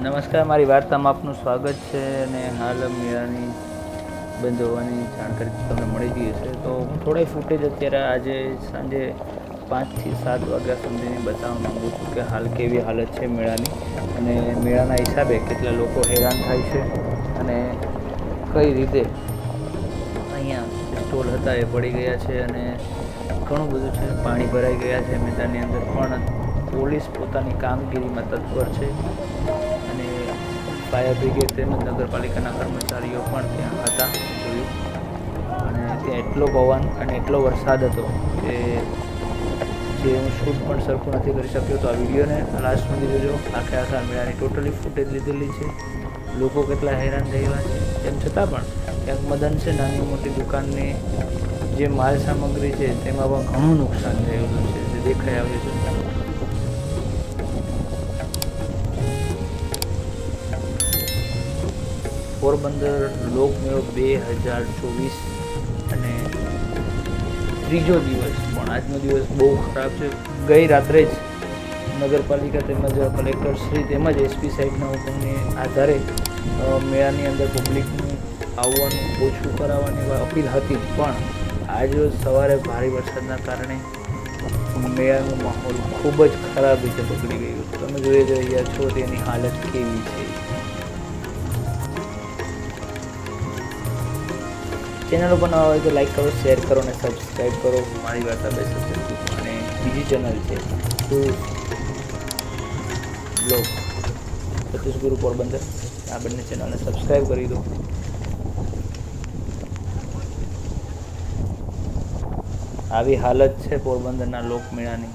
નમસ્કાર, મારી વાર્તામાં આપનું સ્વાગત છે. અને હાલ મેળાની બંધ હોવાની જાણકારી તમને મળી ગઈ હશે. તો હું થોડા ફૂટેજ અત્યારે આજે સાંજે 5 થી 7 વાગ્યા સુધીની બતાવવા માગું છું કે હાલ કેવી હાલત છે મેળાની, અને મેળાના હિસાબે કેટલા લોકો હેરાન થાય છે, અને કઈ રીતે અહીંયા સ્ટોલ હતા એ પડી ગયા છે, અને ઘણું બધું છે. પાણી ભરાઈ ગયા છે મેદાનની અંદર, પણ પોલીસ પોતાની કામગીરીમાં તત્પર છે. અને ફાયર બ્રિગેડ તેમજ નગરપાલિકાના કર્મચારીઓ પણ ત્યાં હતા, જોયું. અને ત્યાં એટલો પવન અને એટલો વરસાદ હતો કે જે હું શૂટ પણ સરખું નથી કરી શક્યો. તો આ વિડીયોને લાસ્ટ સુધી જોજો. આખા મેળાની ટોટલી ફૂટેજ લીધેલી છે. લોકો કેટલા હેરાન થયેલા છે. તેમ છતાં પણ ક્યાંક મદન છે, નાની મોટી દુકાનની જે માલ સામગ્રી છે તેમાં પણ ઘણું નુકસાન થયેલું છે, જે દેખાઈ આવ્યું છે. પોરબંદર લોકમેળો 2024, અને ત્રીજો દિવસ, પણ આજનો દિવસ બહુ ખરાબ છે. ગઈ રાત્રે જ નગરપાલિકા તેમજ કલેક્ટર શ્રી તેમજ એસપી સાહેબના હુકમની આધારે મેળાની અંદર પબ્લિકનું આવવાનું ઓછું કરાવવાની અપીલ હતી, પણ આજરોજ સવારે ભારે વરસાદના કારણે મેળાનો માહોલ ખૂબ જ ખરાબ રીતે બગડી ગયો. તમે જોઈ રહ્યા છો તેની હાલત કેવી છે. ચેનલ ઉપર નવા હોય તો લાઈક કરો, શેર કરો અને સબસ્ક્રાઈબ કરો. મારી વાર્તા બેસ્ટ ફેસબુક અને બીજી ચેનલ છે બ્લોગ સતીશ ગુરુ પોરબંદર. આ બંને ચેનલને સબસ્ક્રાઈબ કરી દો. આવી હાલત છે પોરબંદરના લોકમેળાની.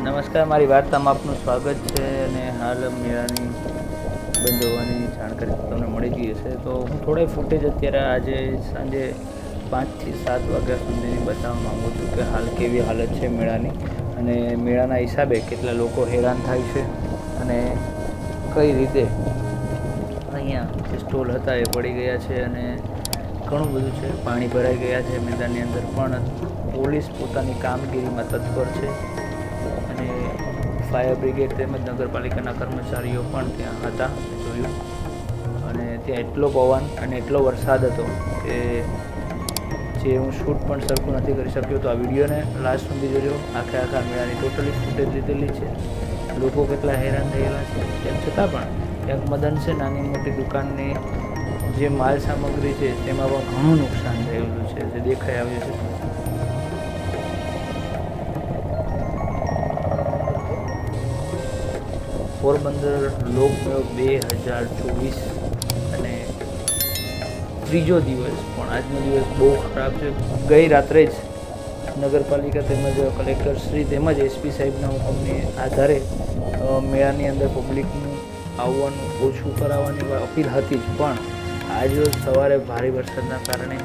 નમસ્કાર, મારી વાર્તામાં આપનું સ્વાગત છે. અને હાલ મેળાની બંધ હોવાની જાણકારી તમને મળી ગઈ હશે. તો હું થોડા ફૂટેજ અત્યારે આજે સાંજે 5 થી 7 વાગ્યા સુધીની બતાવવા માગું છું કે હાલ કેવી હાલત છે મેળાની, અને મેળાના હિસાબે કેટલા લોકો હેરાન થાય છે, અને કઈ રીતે અહીંયા જે સ્ટોલ હતા એ પડી ગયા છે, અને ઘણું બધું છે. પાણી ભરાઈ ગયા છે મેદાનની અંદર, પણ પોલીસ પોતાની કામગીરીમાં તત્પર છે. અને ફાયર બ્રિગેડ તેમજ નગરપાલિકાના કર્મચારીઓ પણ ત્યાં હતા, જોયું. અને ત્યાં એટલો પવન અને એટલો વરસાદ હતો કે જે હું શૂટ પણ સરખું નથી કરી શક્યો. તો આ વિડીયોને લાસ્ટ સુધી જોજો. આખા મેળાની ટોટલી ફૂટેજ લીધેલી છે. લોકો કેટલા હેરાન થયેલા છે. તેમ છતાં પણ ક્યાંક મદન છે નાની મોટી દુકાનની જે માલ સામગ્રી છે તેમાં પણ ઘણું નુકસાન થયેલું છે, જે દેખાઈ આવ્યું છે. પોરબંદર લોકમેળો 2024 અને ત્રીજો દિવસ, પણ આજનો દિવસ બહુ ખરાબ છે. ગઈ રાત્રે જ નગરપાલિકા તેમજ કલેક્ટર શ્રી તેમજ એસપી સાહેબના હુકમને આધારે મેળાની અંદર પબ્લિકનું આવવાનું ઓછું કરાવવાની અપીલ હતી જ, પણ આજ સવારે ભારે વરસાદના કારણે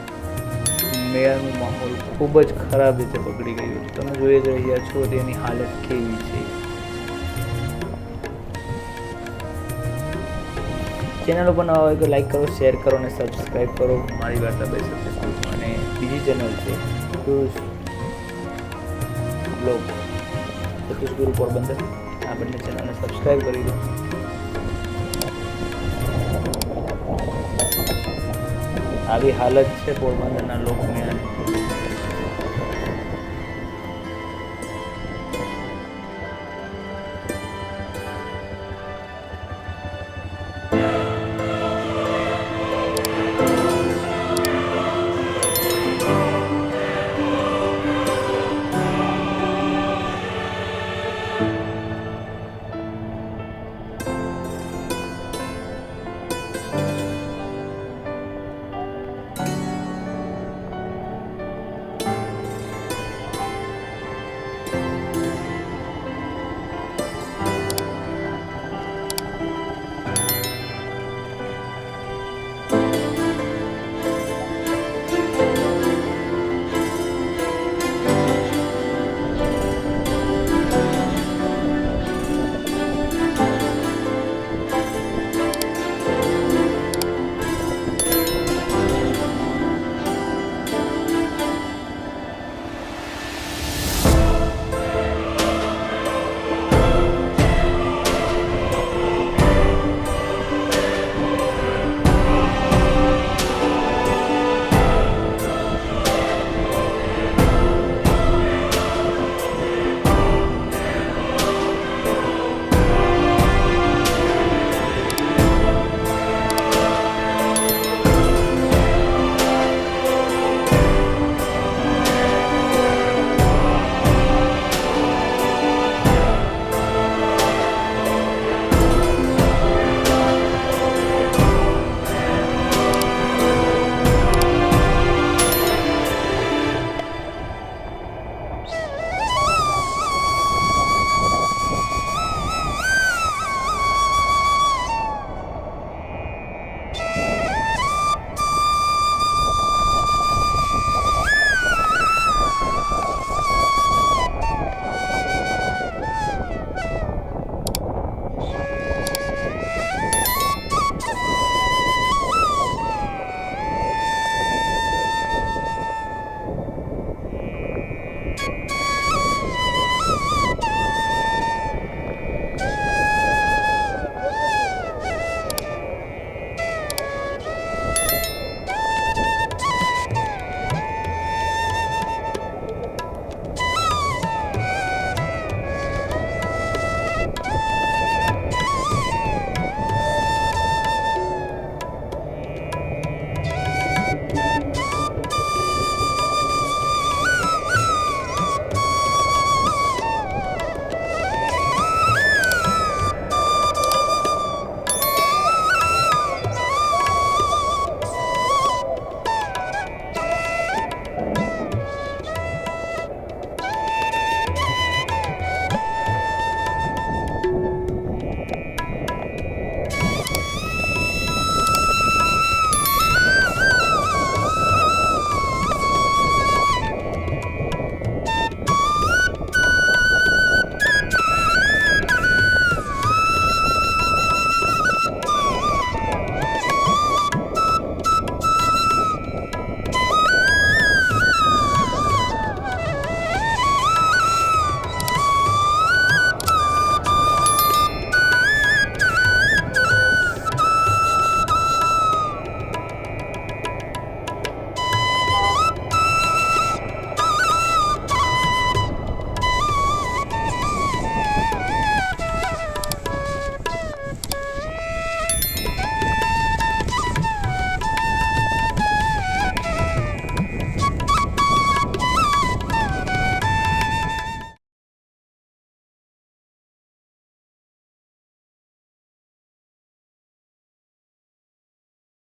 મેળાનું માહોલ ખૂબ જ ખરાબ રીતે બગડી ગયું છે. તમે જોઈ જ રહ્યા છો તેની હાલત કેવી છે. ચેનલ ઉપર નવા હોય તો લાઈક કરો, શેર કરો અને સબસ્ક્રાઈબ કરો. મારી વાર્તા બે સત્ય, અને બીજી ચેનલ છે બ્લોગ સતીશ ગુરુ પોરબંદર. આ બંને ચેનલને સબસ્ક્રાઈબ કરી દો. આવી હાલત છે પોરબંદરના લોકમેળાની.